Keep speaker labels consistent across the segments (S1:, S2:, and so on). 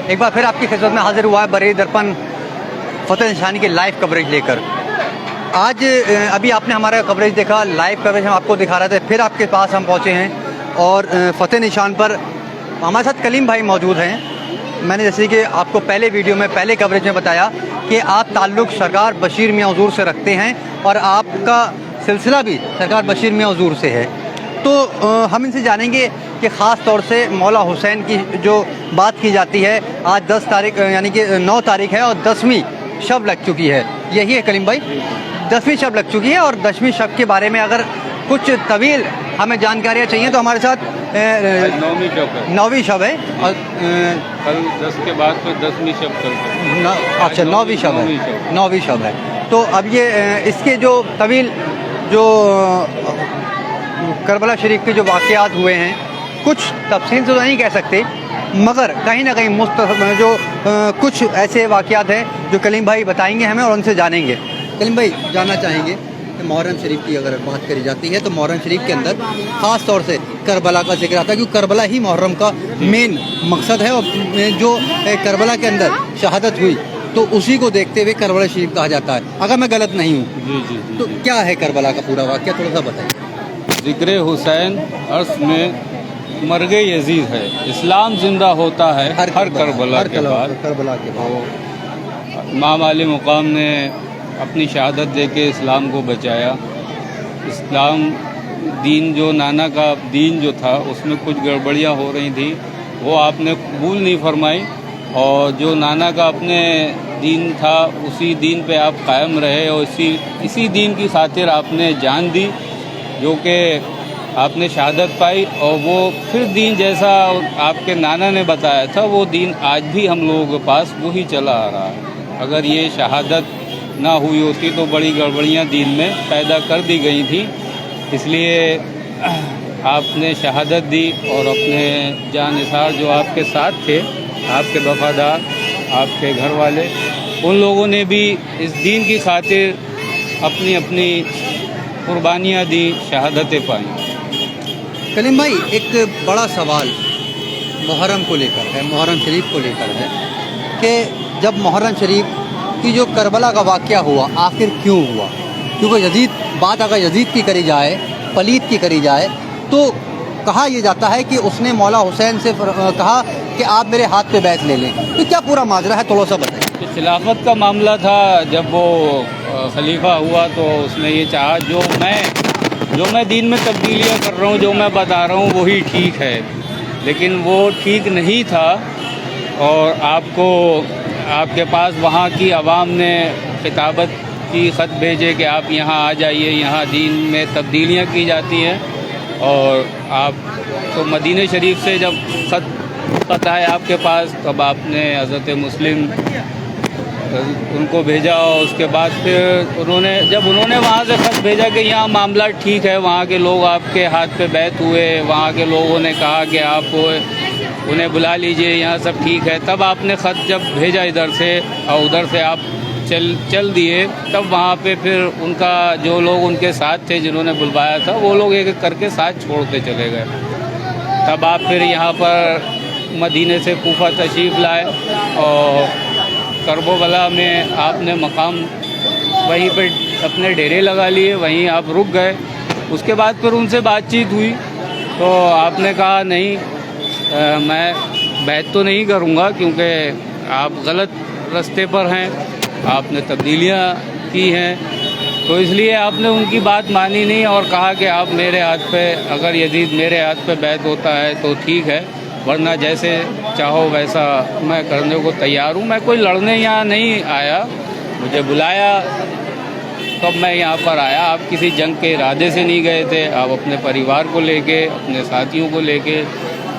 S1: ایک بار پھر آپ کی خدمت میں حاضر ہوا ہے بریلی درپن فتح نشانی کی لائیو کوریج لے کر. آج ابھی آپ نے ہمارا کوریج دیکھا، لائیو کوریج ہم آپ کو دکھا رہے تھے، پھر آپ کے پاس ہم پہنچے ہیں اور فتح نشان پر ہمارے ساتھ کلیم بھائی موجود ہیں. میں نے جیسے کہ آپ کو پہلے ویڈیو میں پہلے کوریج میں بتایا کہ آپ تعلق سرکار بشیر میاں حضور سے رکھتے ہیں اور آپ کا سلسلہ بھی سرکار بشیر میاں حضور سے ہے. تو ہم ان سے جانیں گے کہ خاص طور سے مولا حسین کی جو بات کی جاتی ہے، آج 10 تاریخ یعنی کہ 9 تاریخ ہے اور 10ویں شب لگ چکی ہے. یہی ہے کلیم بھائی، 10ویں شب لگ چکی ہے اور 10ویں شب کے بارے میں اگر کچھ طویل ہمیں جانکاریاں چاہیے تو ہمارے ساتھ 9ویں شب ہے اور
S2: کل 10 کے بعد پھر 10ویں شب چلتا ہے.
S1: اچھا 9ویں شب ہے، 9ویں شب ہے. تو اب یہ اس کے جو طویل جو کربلا شریف کے جو واقعات ہوئے ہیں، کچھ تفصیل سے تو نہیں کہہ سکتے مگر کہیں نہ کہیں جو کچھ ایسے واقعات ہیں جو کلیم بھائی بتائیں گے ہمیں اور ان سے جانیں گے. کلیم بھائی جاننا چاہیں گے کہ محرم شریف کی اگر بات کری جاتی ہے تو محرم شریف کے اندر خاص طور سے کربلا کا ذکر آتا ہے، کیونکہ کربلا ہی محرم کا مین مقصد ہے اور جو کربلا کے اندر شہادت ہوئی تو اسی کو دیکھتے ہوئے کربلا شریف کہا جاتا ہے، اگر میں غلط نہیں ہوں.
S2: جی.
S1: تو کیا ہے کربلا کا پورا واقعہ، تھوڑا سا بتائیں.
S2: ذکر حسین عرص میں مرگ یزید ہے، اسلام زندہ ہوتا ہے ہر کربلا کے بعد. امام علی مقام نے اپنی شہادت دے کے اسلام کو بچایا. اسلام دین جو نانا کا دین جو تھا اس میں کچھ گڑبڑیاں ہو رہی تھیں، وہ آپ نے قبول نہیں فرمائی اور جو نانا کا اپنے دین تھا اسی دین پہ آپ قائم رہے اور اسی دین کی خاطر آپ نے جان دی، جو کہ آپ نے شہادت پائی اور وہ پھر دین جیسا آپ کے نانا نے بتایا تھا وہ دین آج بھی ہم لوگوں کے پاس وہی چلا آ رہا ہے. اگر یہ شہادت نہ ہوئی ہوتی تو بڑی گڑبڑیاں دین میں پیدا کر دی گئی تھیں، اس لیے آپ نے شہادت دی اور اپنے جان نثار جو آپ کے ساتھ تھے، آپ کے وفادار، آپ کے گھر والے، ان لوگوں نے بھی اس دین کی خاطر اپنی اپنی قربانیاں دی، شہادتیں پائیں.
S1: کلیم بھائی ایک بڑا سوال محرم کو لے کر ہے، محرم شریف کو لے کر ہے کہ جب محرم شریف کی جو کربلا کا واقعہ ہوا آخر کیوں ہوا؟ کیونکہ بات اگر یزید کی کری جائے، پلید کی کری جائے تو کہا یہ جاتا ہے کہ اس نے مولا حسین سے کہا کہ آپ میرے ہاتھ پہ بیعت لے لیں. تو کیا پورا ماجرا ہے، تھوڑا سا بتائیں.
S2: خلافت کا معاملہ تھا، جب وہ خلیفہ ہوا تو اس نے یہ چاہا جو میں دین میں تبدیلیاں کر رہا ہوں، جو میں بتا رہا ہوں وہی ٹھیک ہے، لیکن وہ ٹھیک نہیں تھا. اور آپ کے پاس وہاں کی عوام نے خطابت کی، خط بھیجے کہ آپ یہاں آ جائیے، یہاں دین میں تبدیلیاں کی جاتی ہیں. اور آپ تو مدینہ شریف سے جب خط آئے آپ کے پاس تب آپ نے حضرت مسلم ان کو بھیجا اور اس کے بعد پھر جب انہوں نے وہاں سے خط بھیجا کہ یہاں معاملہ ٹھیک ہے، وہاں کے لوگ آپ کے ہاتھ پہ بیعت ہوئے، وہاں کے لوگوں نے کہا کہ آپ انہیں بلا لیجئے، یہاں سب ٹھیک ہے، تب آپ نے خط جب بھیجا ادھر سے اور ادھر سے آپ چل دیے، تب وہاں پہ پھر ان کا جو لوگ ان کے ساتھ تھے جنہوں نے بلوایا تھا وہ لوگ ایک ایک کر کے ساتھ چھوڑتے چلے گئے. تب آپ پھر یہاں پر مدینہ سے کوفہ تشریف لائے اور کربلا میں آپ نے مقام وہیں پہ اپنے ڈیرے لگا لیے، وہیں آپ رک گئے. اس کے بعد پھر ان سے بات چیت ہوئی تو آپ نے کہا نہیں، میں بیعت تو نہیں کروں گا کیونکہ آپ غلط رستے پر ہیں، آپ نے تبدیلیاں کی ہیں. تو اس لیے آپ نے ان کی بات مانی نہیں اور کہا کہ آپ میرے ہاتھ پہ، اگر یزید میرے ہاتھ پہ بیعت ہوتا ہے تو ٹھیک ہے، ورنہ جیسے چاہو ویسا میں کرنے کو تیار ہوں. میں کوئی لڑنے یہاں نہیں آیا، مجھے بلایا تب میں یہاں پر آیا. آپ کسی جنگ کے ارادے سے نہیں گئے تھے، آپ اپنے پریوار کو لے کے، اپنے ساتھیوں کو لے کے،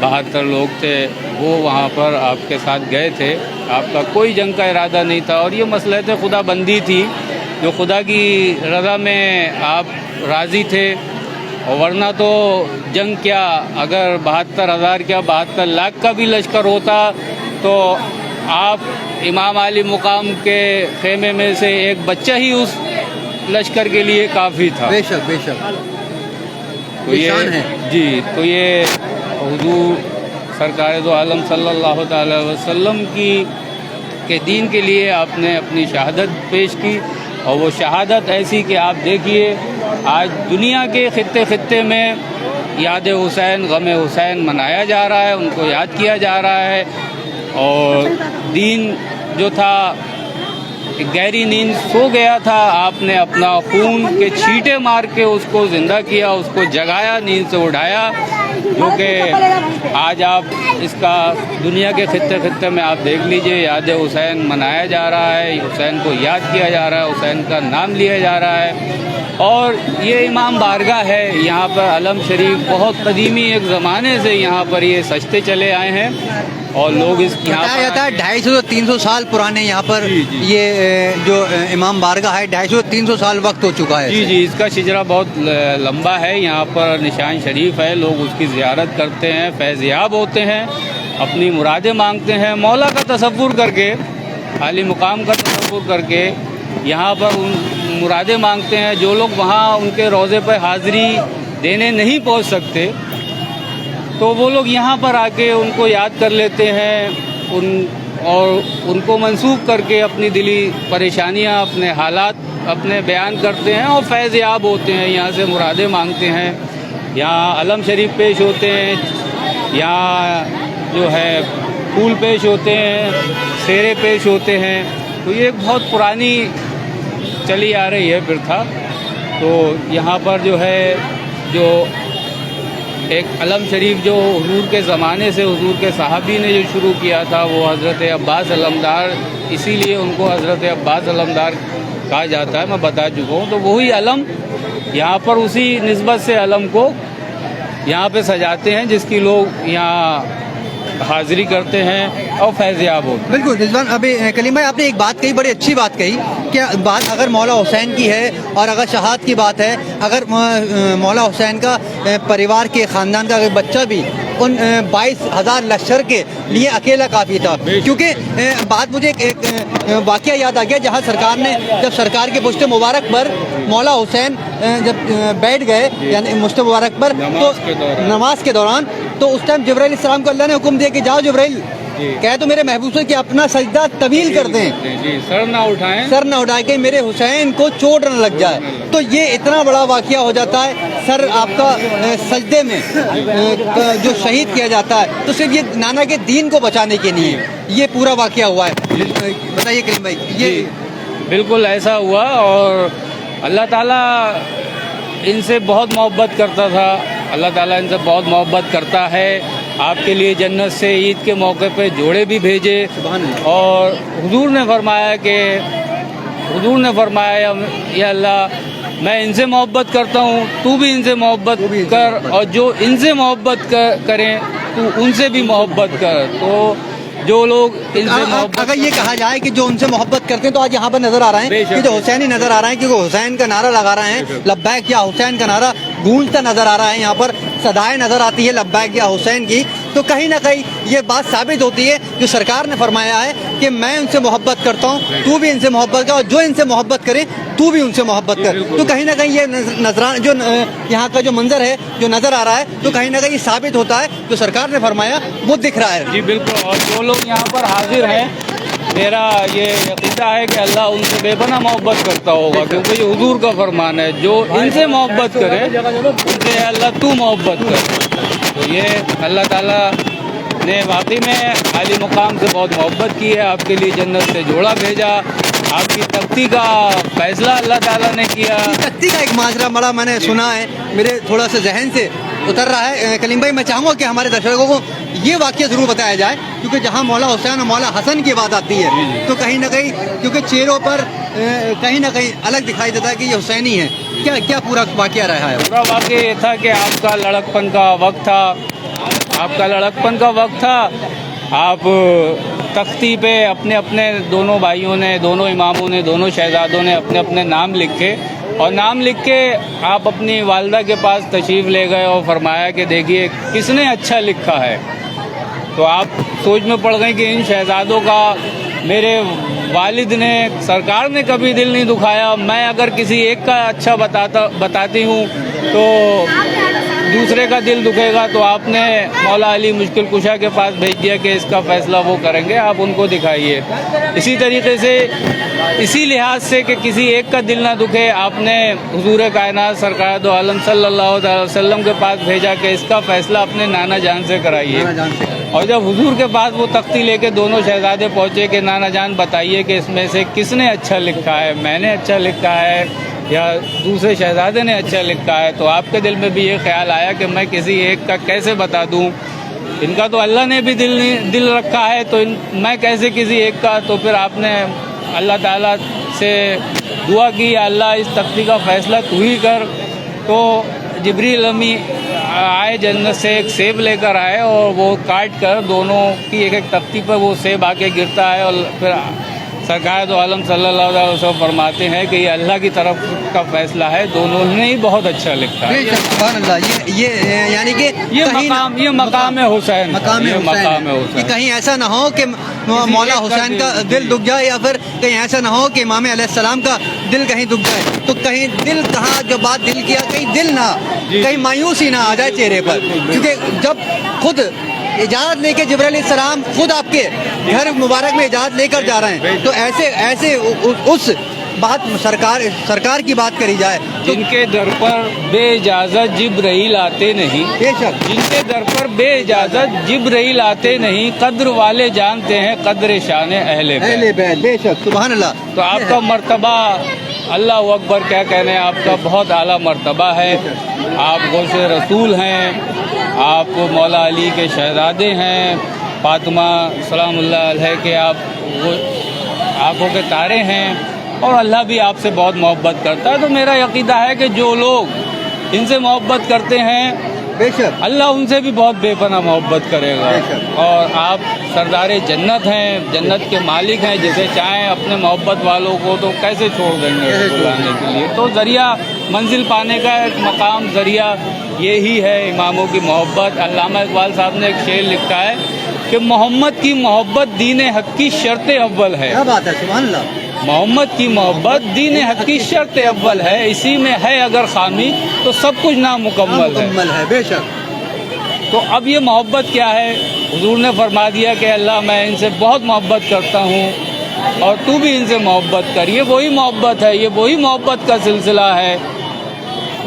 S2: 72 لوگ تھے وہ وہاں پر آپ کے ساتھ گئے تھے. آپ کا کوئی جنگ کا ارادہ نہیں تھا اور یہ مصلحت خدا بندی تھی جو خدا کی رضا میں آپ راضی تھے. اور ورنہ تو جنگ کیا، اگر 72,000 کیا 72 لاکھ کا بھی لشکر ہوتا تو آپ امام علی مقام کے خیمے میں سے ایک بچہ ہی اس لشکر کے لیے کافی تھا.
S1: بے شک بے شک.
S2: تو یہ جی، تو یہ حضور सरकार दो आलम सल्लल्लाहु ताला अलैहि वसल्लम के दीन के लिए आपने अपनी शहादत पेश की। और वो शहादत ऐसी कि आप देखिए आज दुनिया के खित्ते खित्ते में याद हुसैन, गम हुसैन मनाया जा रहा है, उनको याद किया जा रहा है। और दीन जो था एक गहरी नींद सो गया था, आपने अपना खून के छींटे मार के उसको ज़िंदा किया, उसको जगाया, नींद से उठाया, जो कि आज आप इसका दुनिया के खित्ते खित्ते में आप देख लीजिए याद हुसैन मनाया जा रहा है, हुसैन को याद किया जा रहा है, हुसैन का नाम लिया जा रहा है। और ये इमाम बारगाह है, यहाँ पर अलम शरीफ बहुत कदीमी एक ज़माने से यहाँ पर ये सजते चले आए हैं और लोग इस यहाँ
S1: बताया जाता है 250 से 300 साल पुराने यहाँ पर ये जो इमाम बारगाह है 250 से 300 साल वक्त हो चुका है।
S2: जी, इसका शिजरा बहुत लंबा है। यहाँ पर निशान शरीफ है, लोग उसकी ज़ियारत करते हैं, फैज़याब होते हैं, अपनी मुरादें मांगते हैं, मौला का तसव्वुर करके, आली मुकाम का तसव्वुर करके यहाँ पर मुरादें मांगते हैं। जो लोग वहाँ उनके रोज़े पर हाज़िरी देने नहीं पहुँच सकते तो वो लोग यहाँ पर आके उनको याद कर लेते हैं, और उनको मंसूब करके अपनी दिली परेशानियाँ, अपने हालात अपने बयान करते हैं और फैज़याब होते हैं, यहाँ से मुरादें मांगते हैं। यहाँ अलम शरीफ पेश होते हैं, यहाँ जो है फूल पेश होते हैं, सेरे पेश होते हैं। तो ये एक बहुत पुरानी चली आ रही है प्रथा। तो यहाँ पर जो है जो एक अलम शरीफ जो हुजूर के ज़माने से हुजूर के सहाबी ने जो शुरू किया था, वो हज़रत अब्बास अलमदार, इसीलिए उनको हज़रत अब्बास अलमदार कहा जाता है, मैं बता चुका हूँ। तो वही अलम यहाँ पर उसी निस्बत से अलम को यहाँ पे सजाते हैं, जिसकी लोग यहाँ हाज़िरी करते हैं और फैज़याब होते हैं।
S1: बिल्कुल रिजवान, अभी कलीम भाई आपने एक बात कही, बड़ी अच्छी बात कही कि बात अगर मौला हुसैन की है और अगर शहादत की बात है, अगर मौला हुसैन का परिवार के ख़ानदान का अगर बच्चा भी उन 22,000 लश्कर के लिए अकेला काफ़ी था। क्योंकि बात मुझे एक वाक़या याद आ गया, जहाँ सरकार ने जब सरकार के पुश्त मुबारक पर मौला हुसैन जब बैठ गए यानी मुश्त मुबारक पर, तो नमाज के दौरान, तो उस टाइम जिब्राइल इस्लाम को अल्लाह ने हुक्म दिया कि जाओ जिब्राइल, कहे तो मेरे महबूब से कि अपना सजदा तवील कर दें,
S2: जी, सर ना उठाएं कि
S1: मेरे हुसैन को चोट न लग जाए। तो ये इतना बड़ा वाक़या हो जाता है, सर आपका सजदे में जो शहीद किया जाता है, तो सिर्फ ये नाना के दीन को बचाने के लिए ये पूरा वाक़या हुआ है। बताइए करीम भाई। ये
S2: बिल्कुल ऐसा हुआ, और अल्लाह ताला इनसे बहुत मोहब्बत करता था, अल्लाह ताला इनसे बहुत मोहब्बत करता है। आपके लिए जन्नत से ईद के मौके पे जोड़े भी भेजे, और हुजूर ने फरमाया या अल्लाह मैं इनसे मोहब्बत करता हूँ, तू भी इनसे मोहब्बत कर, और जो इनसे मोहब्बत करें तू उनसे भी मोहब्बत कर। तो जो लोग इनसे मोहब्बत,
S1: अगर ये कहा जाए कि जो उनसे मोहब्बत करते हैं, तो आज यहाँ पर नजर आ रहा है कि जो हुसैनी नजर आ रहा है, क्योंकि हुसैन का नारा लगा रहे हैं, लब्बैक या हुसैन का नारा गूंजता नजर आ रहा है, यहाँ पर सदाएं नजर आती है लब्बैक या हुसैन की। तो कहीं ना कहीं ये बात साबित होती है जो सरकार ने फरमाया है कि मैं उनसे मोहब्बत करता हूँ, तू भी इनसे मोहब्बत कर, और जो इनसे मोहब्बत करे तू भी उनसे मोहब्बत कर। तो कहीं ना कहीं ये नजरान जो यहाँ का जो मंजर है जो नजर आ रहा है, तो कहीं ना कहीं साबित होता है जो सरकार ने फरमाया वो दिख रहा है।
S2: जी बिल्कुल, और जो लोग यहाँ पर हाजिर हैं, मेरा ये अक़ीदा है कि अल्लाह उनसे बेपनाह मोहब्बत करता होगा, क्योंकि ये हुजूर का फरमान है, जो इनसे मोहब्बत करे उनसे अल्लाह तू मोहब्बत कर। तो ये अल्लाह ताला ने वाकई में आली मुकाम से बहुत मोहब्बत की है, आपके लिए जन्नत से जोड़ा भेजा, आपकी तख्ती का फैसला अल्लाह ताला ने किया।
S1: तख्ती का एक माजरा बड़ा मैंने सुना है, मेरे थोड़ा सा जहन से उतर रहा है। कलीम भाई, मैं चाहूँगा कि हमारे दर्शकों को ये वाक़या ज़रूर बताया जाए, क्योंकि जहाँ मौला हुसैन और मौला हसन की बात आती है, तो कहीं ना कहीं क्योंकि चेहरों पर कहीं ना कहीं अलग दिखाई देता है कि ये हुसैनी है। क्या पूरा वाक़या रहा है?
S2: पूरा वाक़या ये था कि आपका लड़कपन का वक्त था, आप तख्ती पे अपने अपने दोनों भाइयों ने, दोनों इमामों ने, दोनों शहजादों ने अपने अपने नाम लिखे, और नाम लिख के आप अपनी वालिदा के पास तशरीफ़ ले गए और फरमाया कि देखिए किसने अच्छा लिखा है। तो आप सोच में पड़ गई कि इन शहजादों का मेरे वालिद ने, सरकार ने कभी दिल नहीं दुखाया, मैं अगर किसी एक का अच्छा बताती हूँ तो दूसरे का दिल दुखेगा तो आपने मौला अली मुश्किल कुशा के पास भेज दिया कि इसका फैसला वो करेंगे, आप उनको दिखाइए। इसी तरीके से इसी लिहाज से कि किसी एक का दिल ना दुखे, आपने हुजूर कायनात सरकार दो आलम सल्लल्लाहु अलैहि वसल्लम के पास भेजा कि इसका फैसला अपने नाना जान से कराइए। और जब हुजूर के पास वो तख्ती लेके दोनों शहजादे पहुंचे कि नाना जान बताइए कि इसमें से किसने अच्छा लिखा है, मैंने अच्छा लिखा है या दूसरे शहजादे ने अच्छा लिखा है, तो आपके दिल में भी ये ख्याल आया कि मैं किसी एक का कैसे बता दूं, इनका तो अल्लाह ने भी दिल रखा है, तो मैं कैसे किसी एक का। तो फिर आपने अल्लाह ताला से दुआ की, अल्लाह इस तख्ती का फैसला तू ही कर। तो जिब्रील अमी आए जन्नत से, एक सेब लेकर आए और वो काट कर दोनों की एक एक तख्ती पर वो सेब आके गिरता है। और फिर सरकार दो आलम सल्लल्लाहु अलैहि वसल्लम फरमाते हैं कि ये अल्लाह की तरफ का फैसला है, दोनों ने ही बहुत अच्छा लिखा है।
S1: सुभान अल्लाह। ये यानी कि
S2: ये मकाम है हुसैन,
S1: मकाम है। कहीं ऐसा ना हो कि मौला हुसैन का दिल दुख जाए, या फिर कहीं ऐसा ना हो कि इमाम अलैहिस्सलाम का दिल कहीं दुख जाए। तो कहीं दिल कहाँ, जो बात दिल किया, कहीं दिल ना, कहीं मायूसी ना आ जाए चेहरे पर, क्योंकि जब खुद इजाज़त लेके जिब्राइल अलैहिस्सलाम खुद आपके घर मुबारक में इजाज़त लेकर जा रहे हैं, तो ऐसे उस बात सरकार की बात करी जाए,
S2: जिनके दर पर बेइजाजत जिब्राइल आते नहीं,
S1: बेशक
S2: जिनके दर पर बेइजाजत जिब्राइल आते नहीं, कद्र वाले जानते हैं कद्र शान अहले बैत।
S1: बेशक सुभान अल्लाह।
S2: तो आपका मर्तबा अल्लाह अकबर क्या कहने, आपका बहुत आला मर्तबा है। आप गौसे रसूल हैं, आप मौला अली के शहजादे हैं, फातिमा सलामुल्लाह अलैहा के आप वो आंखों के तारे हैं, और अल्लाह भी आपसे बहुत मोहब्बत करता है। तो मेरा यकीदा है कि जो लोग इनसे मोहब्बत करते हैं,
S1: बेशक
S2: अल्लाह उनसे भी बहुत बेपनाह मोहब्बत करेगा। और आप सरदार जन्नत हैं, जन्नत के मालिक हैं, जिसे चाहें अपने मोहब्बत वालों को तो कैसे छोड़ देंगे बुलाने के लिए। तो ज़रिया मंजिल पाने का एक मकाम ज़रिया यही है, इमामों की मोहब्बत। अल्लामा इकबाल साहब ने एक शेर लिखा है कि मोहम्मद की मोहब्बत दीन हक की शर्त अव्वल है।
S1: क्या बात है, सुभान अल्लाह।
S2: मोहम्मद की मोहब्बत दीन हक की शर्त अव्वल है, इसी में है अगर खामी तो सब कुछ नामुकम्मल है।
S1: बेशक।
S2: तो अब ये मोहब्बत क्या है? हुजूर ने फरमा दिया कि अल्लाह मैं इनसे बहुत मोहब्बत करता हूँ और तू भी इनसे मोहब्बत कर। ये वही मोहब्बत है, ये वही मोहब्बत का सिलसिला है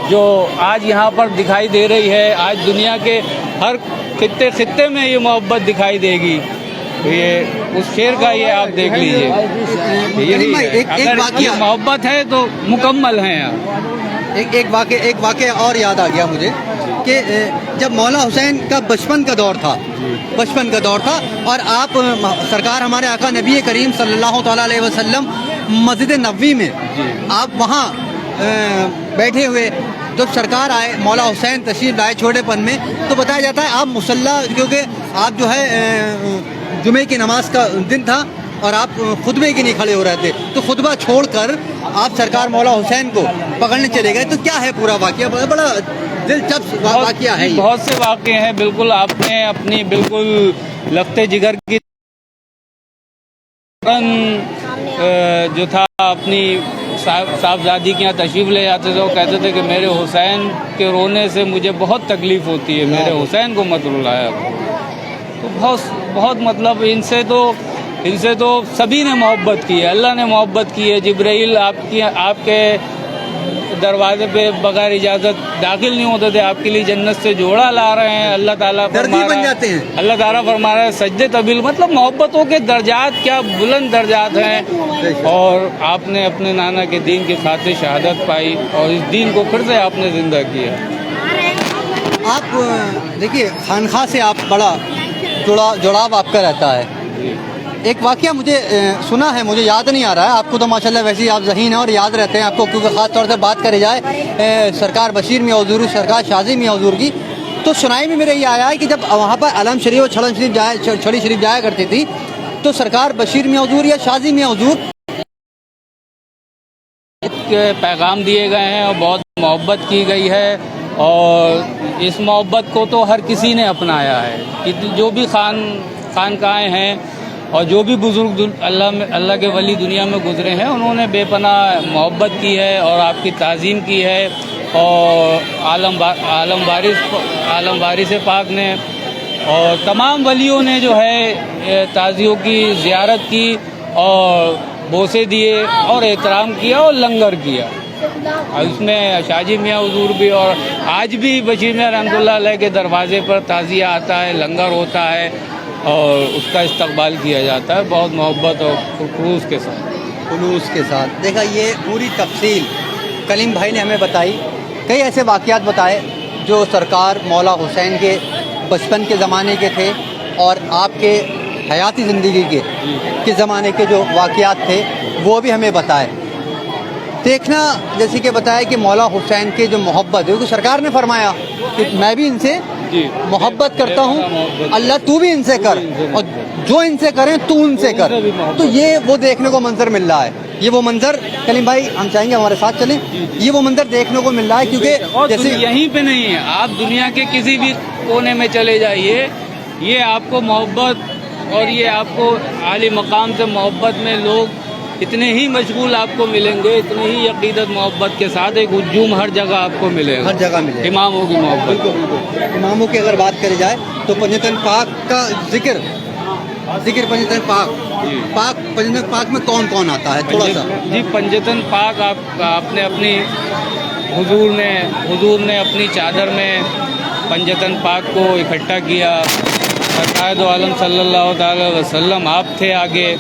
S2: जो आज यहाँ पर दिखाई दे रही है। आज दुनिया के हर खित्ते में ये मोहब्बत दिखाई देगी। तो ये उस शेर का ये आप देख लीजिए, यही है। अगर ये मोहब्बत है तो मुकम्मल है।
S1: एक वाक़या और याद आ गया मुझे कि जब मौला हुसैन का बचपन का दौर था और आप सरकार हमारे आका नबी करीम सल्लल्लाहु तआला अलैहि वसल्लम मस्जिद नबवी में आप वहाँ बैठे हुए, जब सरकार आए, मौला हुसैन तशरीफ लाए छोटेपन में, तो बताया जाता है आप मुसल्ला, क्योंकि आप जो है जुमे की नमाज का दिन था और आप खुतबे के लिए खड़े हो रहे थे, तो खुतबा छोड़कर आप सरकार मौला हुसैन को पकड़ने चले गए। तो क्या है पूरा वाक़या? बड़ा दिलचस्प वाक़या है।
S2: बहुत से वाक़े हैं। बिल्कुल आपने अपनी बिल्कुल लफ्ते जिगर की जो था अपनी साहबजादी के यहाँ तशरीफ़ ले जाते थे, वो कहते थे कि मेरे हुसैन के रोने से मुझे बहुत तकलीफ़ होती है, मेरे हुसैन को मत रुलाया। तो बहुत मतलब इनसे तो सभी ने मोहब्बत की है, अल्लाह ने मोहब्बत की है। जिब्राइल आपके दरवाजे पे बगैर इजाज़त दाखिल नहीं होते थे, आपके लिए जन्नत से जोड़ा ला रहे हैं। अल्लाह ताला फरमा रहा है सजदे तबील, मतलब मोहब्बतों के दर्जात क्या बुलंद दर्जात हैं। और आपने अपने नाना के दीन की खातिर शहादत पाई और इस दीन को फिर से आपने ज़िंदा किया।
S1: आप देखिए खानखा से आप बड़ा जुड़ाव आपका रहता है। एक वाक़या मुझे सुना है, मुझे याद नहीं आ रहा है। आपको तो माशाल्लाह वैसे ही आप ज़हीन हैं और याद रहते हैं आपको, क्योंकि ख़ास तौर से बात करी जाए सरकार बशीर मियां हुज़ूर, सरकार शाजी मियां हुज़ूर की, तो सुनाई में मेरे ये आया है कि जब वहाँ पर अलम शरीफ और छड़ी शरीफ जाया करती थी, तो सरकार बशीर मियां हुज़ूर या शाजी मियां हुज़ूर
S2: के पैगाम दिए गए हैं और बहुत मोहब्बत की गई है। और इस मोहब्बत को तो हर किसी ने अपनाया है, कि जो भी खानकाएँ हैं और जो भी बुज़ुर्ग अल्लाह के वली दुनिया में गुजरे हैं, उन्होंने बेपनाह मोहब्बत की है और आपकी ताज़ीम की है। اور عالم وارث پاک نے اور تمام ولیوں نے جو ہے تازیوں کی زیارت کی اور بوسے دیے اور احترام کیا اور لنگر کیا. اور اس میں شاہ میاں حضور بھی اور آج بھی بشیر میاں رحمۃ اللہ علیہ کے دروازے پر تعزیہ آتا ہے, لنگر ہوتا ہے اور اس کا استقبال کیا جاتا ہے بہت محبت اور خلوص کے ساتھ.
S1: دیکھا یہ پوری تفصیل کلیم بھائی نے ہمیں بتائی. کئی ایسے واقعات بتائے جو سرکار مولا حسین کے بچپن کے زمانے کے تھے اور آپ کے حیاتی زندگی کے زمانے کے جو واقعات تھے وہ بھی ہمیں بتائے. دیکھنا جیسے کہ بتایا کہ مولا حسین کے جو محبت ہے وہ سرکار نے فرمایا کہ میں بھی ان سے محبت کرتا ہوں, اللہ تو بھی ان سے کر اور جو ان سے کریں تو ان سے کر. تو یہ وہ دیکھنے کو منظر مل رہا ہے. یہ وہ منظر کلیم بھائی ہم چاہیں گے ہمارے ساتھ چلیں. یہ وہ منظر دیکھنے کو مل رہا ہے کیونکہ
S2: جیسے یہیں پہ نہیں ہے, آپ دنیا کے کسی بھی کونے میں چلے جائیے, یہ آپ کو محبت اور یہ آپ کو عالی مقام سے محبت میں لوگ اتنے ہی مشغول آپ کو ملیں گے, اتنے ہی عقیدت محبت کے ساتھ ایک ہجوم ہر جگہ آپ کو ملے گا,
S1: ہر جگہ ملے.
S2: اماموں کی محبت.
S1: اماموں کی اگر بات کری جائے تو پنجتن پاک کا ذکر پنجتن پاک میں کون کون آتا ہے تھوڑا سا؟
S2: جی پنجتن پاک آپ نے اپنی حضور نے اپنی چادر میں پنجتن پاک کو اکٹھا کیا. سرکار دو عالم صلی اللہ تعالی وسلم آپ تھے آگے,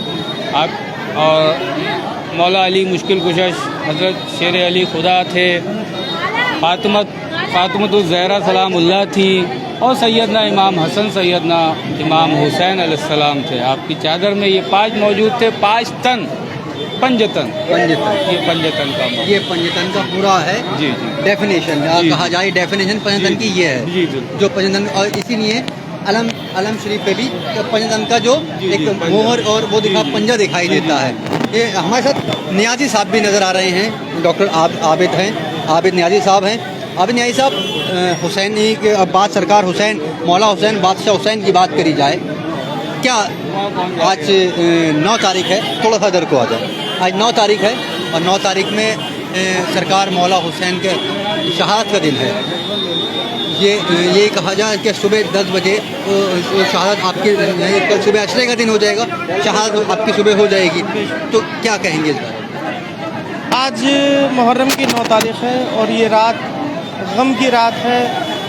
S2: آپ اور مولا علی مشکل کشش حضرت شیر علی خدا تھے, فاطمۃ الزہرا سلام اللہ تھی اور سیدنا امام حسن سیدنا امام حسین علیہ السلام تھے. آپ کی چادر میں یہ 5 موجود تھے. 5 تن پنجتن یہ پنجتن کا پورا ہے ڈیفینیشن کہا جائے. ڈیفینیشن پنجتن کی یہ ہے جو پنجتن, اور اسی لیے علم شریف پہ بھی پنجتن کا جو ایک مہر اور وہ پنجہ دکھائی دیتا ہے. یہ ہمارے ساتھ نیازی صاحب بھی نظر آ رہے ہیں, ڈاکٹر عابد نیازی صاحب ہیں. عابد نیازی صاحب, حسینی کے بات سرکار حسین مولا حسین بادشاہ حسین کی بات کری جائے, کیا آج 9 تاریخ ہے, تھوڑا سا ادھر کو آ جائے. آج 9 تاریخ ہے اور 9 تاریخ میں سرکار مولا حسین کے شہادت کا دن ہے. یہ کہا جائے کہ صبح 10 بجے شہادت آپ کی کل صبح عشرے کا دن ہو جائے گا, شہادت آپ کی صبح ہو جائے گی, تو کیا کہیں گے اس بارے میں؟
S3: آج محرم کی 9 تاریخ ہے اور یہ رات غم کی رات ہے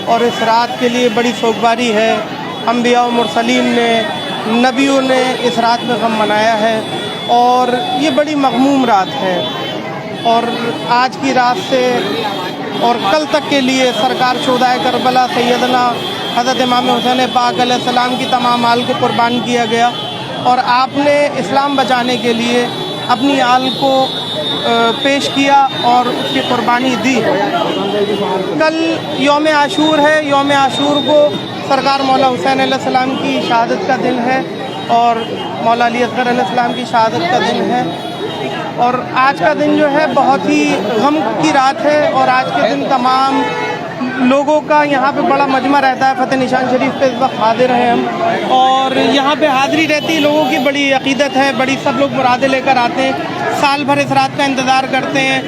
S3: اور اس رات کے لیے بڑی سوگواری ہے. انبیاء و مرسلین نے, نبیوں نے اس رات میں غم منایا ہے اور یہ بڑی مغموم رات ہے. اور آج کی رات سے اور کل تک کے لیے سرکار شہدائے کربلا سیدنا حضرت امام حسین پاک علیہ السلام کی تمام آل کو قربان کیا گیا اور آپ نے اسلام بچانے کے لیے اپنی آل کو پیش کیا اور اس کی قربانی دی. کل یوم عاشور ہے. یوم عاشور کو سرکار مولا حسین علیہ السلام کی شہادت کا دن ہے اور مولا علی اصغر علیہ السلام کی شہادت کا دن ہے. اور آج کا دن جو ہے بہت ہی غم کی رات ہے اور آج کے دن تمام لوگوں کا یہاں پہ بڑا مجمع رہتا ہے. فتح نشان شریف پہ اس وقت حاضر ہیں ہم اور یہاں پہ حاضری رہتی ہے. لوگوں کی بڑی عقیدت ہے, بڑی سب لوگ مرادیں لے کر آتے ہیں, سال بھر اس رات کا انتظار کرتے ہیں.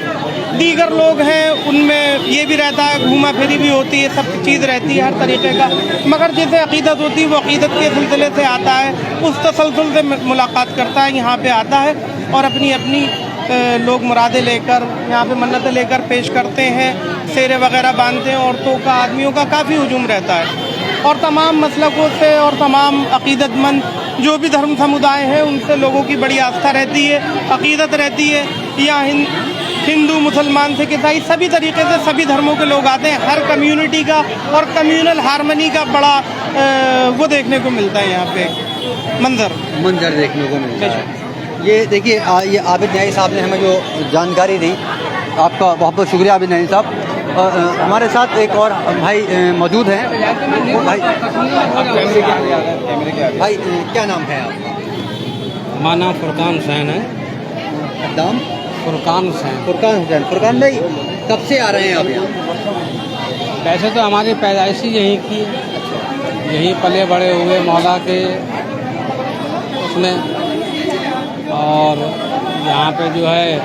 S3: دیگر لوگ ہیں ان میں یہ بھی رہتا ہے, گھوما پھری بھی ہوتی ہے, سب چیز رہتی ہے ہر طریقے کا, مگر جیسے عقیدت ہوتی ہے وہ عقیدت کے سلسلے سے آتا ہے, اس تسلسل سے ملاقات کرتا ہے, یہاں پہ آتا ہے اور اپنی لوگ مرادیں لے کر یہاں پہ منتیں لے کر پیش کرتے ہیں, سیرے وغیرہ باندھتے ہیں. عورتوں کا, آدمیوں کا کافی ہجوم رہتا ہے اور تمام مسلکوں سے اور تمام عقیدت مند جو بھی دھرم سمودائے ہیں ان سے لوگوں کی بڑی آستھا رہتی ہے, عقیدت رہتی ہے. یہاں ہندو, مسلمان, سکھ, عیسائی سبھی طریقے سے سبھی دھرموں کے لوگ آتے ہیں. ہر کمیونٹی کا اور کمیونل ہارمنی کا بڑا وہ دیکھنے کو ملتا ہے یہاں پہ منظر
S1: دیکھنے کو ملتا ہے. یہ دیکھیے یہ عابد نیازی صاحب نے ہمیں جو جانکاری دی, آپ کا بہت بہت شکریہ عابد نیازی صاحب. ہمارے ساتھ ایک اور بھائی موجود ہیں. بھائی کیا نام ہے آپ کا؟
S2: ہمارا نام فرقان حسین ہے.
S1: نام فرقان حسین. فرقان بھائی کب سے آ رہے ہیں آپ یہاں؟
S2: ویسے تو ہماری پیدائش ہی یہیں کی, یہیں پلے بڑے ہوئے مولا کے اس میں, اور یہاں پہ جو ہے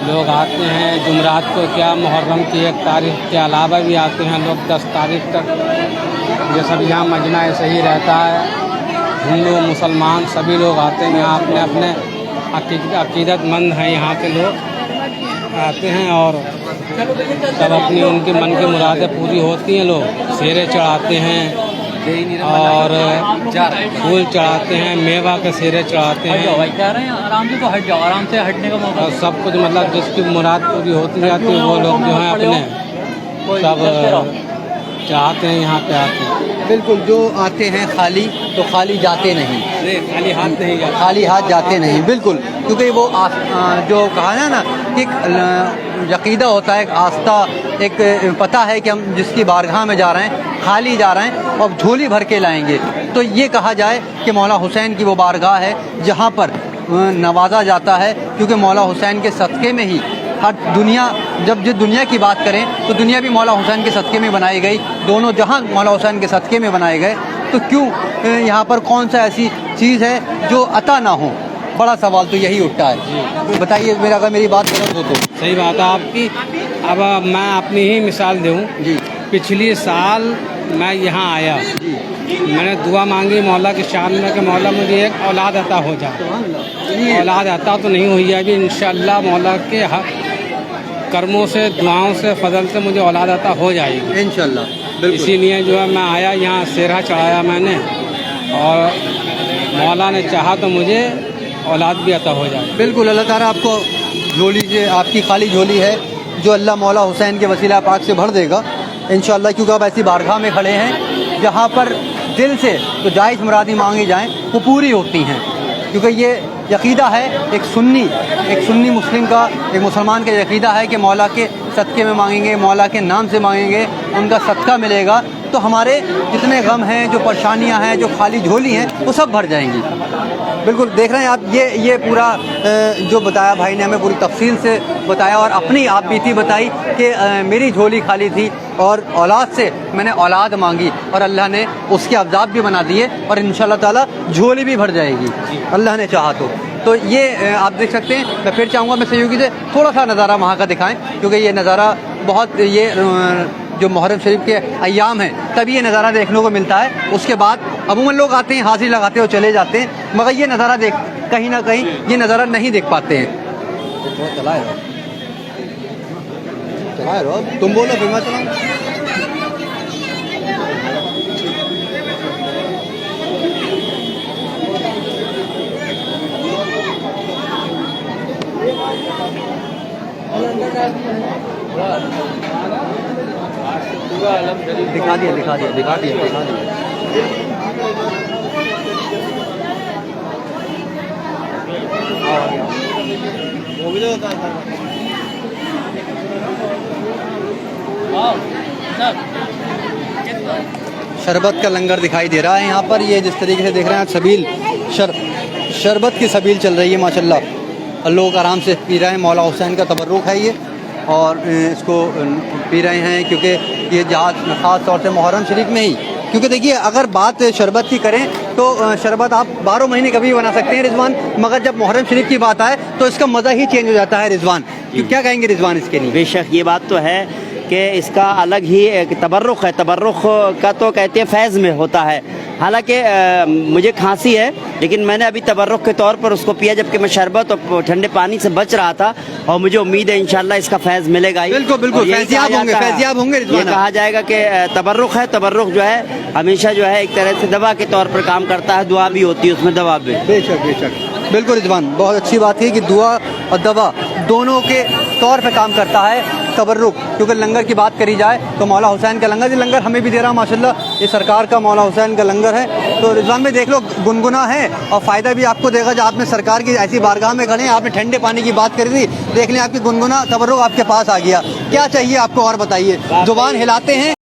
S4: लोग आते हैं जुमरात को, क्या मुहर्रम की 1 तारीख के अलावा भी आते हैं लोग 10 तारीख तक। ये सब यहाँ मजमा ऐसे ही रहता है, हिंदू मुसलमान सभी लोग आते हैं यहाँ, अपने अपने अकीदतमंद हैं यहाँ के लोग आते हैं और सब अपनी उनकी मन की मुरादें पूरी होती हैं। लोग सेरे चढ़ाते हैं और फूल चढ़ाते हैं, मेवा के सेरे चढ़ाते हैं,
S5: आराम से तो हट जाओ, आराम से हटने का मौका।
S4: और सब कुछ मतलब जिसकी मुराद पूरी होती जाती है वो लोग जो हैं अपने सब चाहते हैं यहाँ पे आके।
S1: बिल्कुल, जो आते हैं खाली तो खाली जाते नहीं,
S4: खाली हाथ नहीं जाते,
S1: खाली हाथ जाते नहीं। बिल्कुल, क्योंकि वो जो कहा ना कि एक यकीदा होता है, एक आस्था, एक पता है कि हम जिसकी बारगाह में जा रहे हैं खाली जा रहे हैं और झोली भर के लाएंगे। तो ये कहा जाए कि मौला हुसैन की वो बारगाह है जहाँ पर नवाजा जाता है, क्योंकि मौला हुसैन के सदक़े में ही हर दुनिया, जब जिस दुनिया की बात करें तो दुनिया भी मौला हुसैन के सदक़े में बनाई गई, दोनों जहां मौला हुसैन के सदक़े में बनाए गए। तो क्यों यहाँ पर कौन सा ऐसी चीज़ है जो अता ना हो? बड़ा सवाल तो यही उठता है। बताइए, मेरा अगर मेरी बात गलत हो तो।
S4: सही बात है आपकी। अब मैं अपनी ही मिसाल दूँ
S1: जी,
S4: पिछली साल मैं यहाँ आया, मैंने दुआ मांगी मौला की शान में कि मौला मुझे एक औलाद अता हो जाए। औलाद अता तो नहीं हुई है अभी, इंशाअल्लाह मौला के कर्मों से, दुआओं से, फजल से मुझे औलाद अता हो जाएगी
S1: इंशाअल्लाह। बिल्कुल,
S4: इसीलिए जो है मैं आया यहाँ, सेरा चढ़ाया मैंने और मौला ने चाहा तो मुझे औलाद भी अता हो जाए।
S1: बिल्कुल, अल्लाह ताला आपको झोली से, आपकी खाली झोली है जो अल्लाह मौला हुसैन के वसीला पाक से भर देगा इंशाअल्लाह, क्योंकि आप ऐसी बारगाह में खड़े हैं जहाँ पर दिल से तो जायज़ मुरादी मांगी जाएं वो पूरी होती हैं। क्योंकि ये यकीदा है एक सुन्नी मुस्लिम का, एक मुसलमान का यकीदा है कि मौला के सदक़े में मांगेंगे, मौला के नाम से मांगेंगे, उनका सदका मिलेगा तो हमारे जितने गम हैं, जो परेशानियां हैं, जो खाली झोली हैं, वो सब भर जाएंगी। बिल्कुल, देख रहे हैं आप, ये पूरा जो बताया भाई ने, हमें पूरी तफसील से बताया और अपनी आप बीती बताई कि मेरी झोली खाली थी और औलाद से मैंने औलाद मांगी और अल्लाह ने उसके अवजाब भी बना दिए और इंशाअल्लाह ताला झोली भी भर जाएगी अल्लाह ने चाहा तो ये आप देख सकते हैं। मैं फिर चाहूँगा मैं सहयोगी से थोड़ा सा नज़ारा वहाँ का दिखाएं, क्योंकि ये नज़ारा बहुत, ये जो मुहर्रम शरीफ के अय्याम हैं तभी ये नज़ारा देखने को मिलता है। उसके बाद अमूमन लोग आते हैं, हाजिरी लगाते हैं और चले जाते हैं, मगर ये नज़ारा कहीं ना कहीं ये नज़ारा नहीं देख पाते हैं। चलाए रहो, तुम बोलो फिर मैं चलाऊँ। दिखा दिया। वो भी तो शरबत का लंगर दिखाई दे रहा है यहाँ पर। ये जिस तरीके से देख रहे हैं सबील, शरबत की सबील चल रही है माशाल्लाह। लोग आराम से पी रहे हैं, मौला हुसैन का तबर्रुक है ये और इसको पी रहे हैं, क्योंकि ये जहाज ख़ास तौर से मुहर्रम शरीफ में ही, क्योंकि देखिए अगर बात शरबत की करें तो शरबत आप 12 महीने कभी भी बना सकते हैं रिजवान, मगर जब मुहर्रम शरीफ की बात आए तो इसका मज़ा ही चेंज हो जाता है रिजवान। क्या कहेंगे रिजवान इसके लिए?
S6: बेशक ये बात तो है कि इसका अलग ही एक तबर्रुक है। तबर्रुक का तो कहते हैं फैज़ में होता है। हालांकि मुझे खांसी है, लेकिन मैंने अभी तबर्रुक के तौर पर उसको पिया, जबकि मैं शरबत और ठंडे पानी से बच रहा था और मुझे उम्मीद है इंशाल्लाह इसका फैज़ मिलेगा ही।
S1: बिल्कुल फैज़याब होंगे
S6: ये कहा जाएगा कि तबर्रुक है। तबर्रुक जो है हमेशा जो है एक तरह से दवा के तौर पर काम करता है, दुआ भी होती है उसमें, दवा भी।
S1: बेशक बिल्कुल रिजवान, बहुत अच्छी बात है कि दुआ और दवा दोनों के तौर पे काम करता है तबर्रुक। क्योंकि लंगर की बात करी जाए तो मौला हुसैन का लंगर, ये लंगर हमें भी दे रहा माशाल्लाह, ये सरकार का मौला हुसैन का लंगर है। तो रिजवान में देख लो, गुनगुना है और फ़ायदा भी आपको देगा। जब आपने सरकार की ऐसी बारगाह में खड़े हैं, आपने ठंडे पानी की बात करी थी, देख लें आपकी गुनगुना तबर्रुक आपके पास आ गया। क्या चाहिए आपको और बताइए, जुबान हिलाते हैं।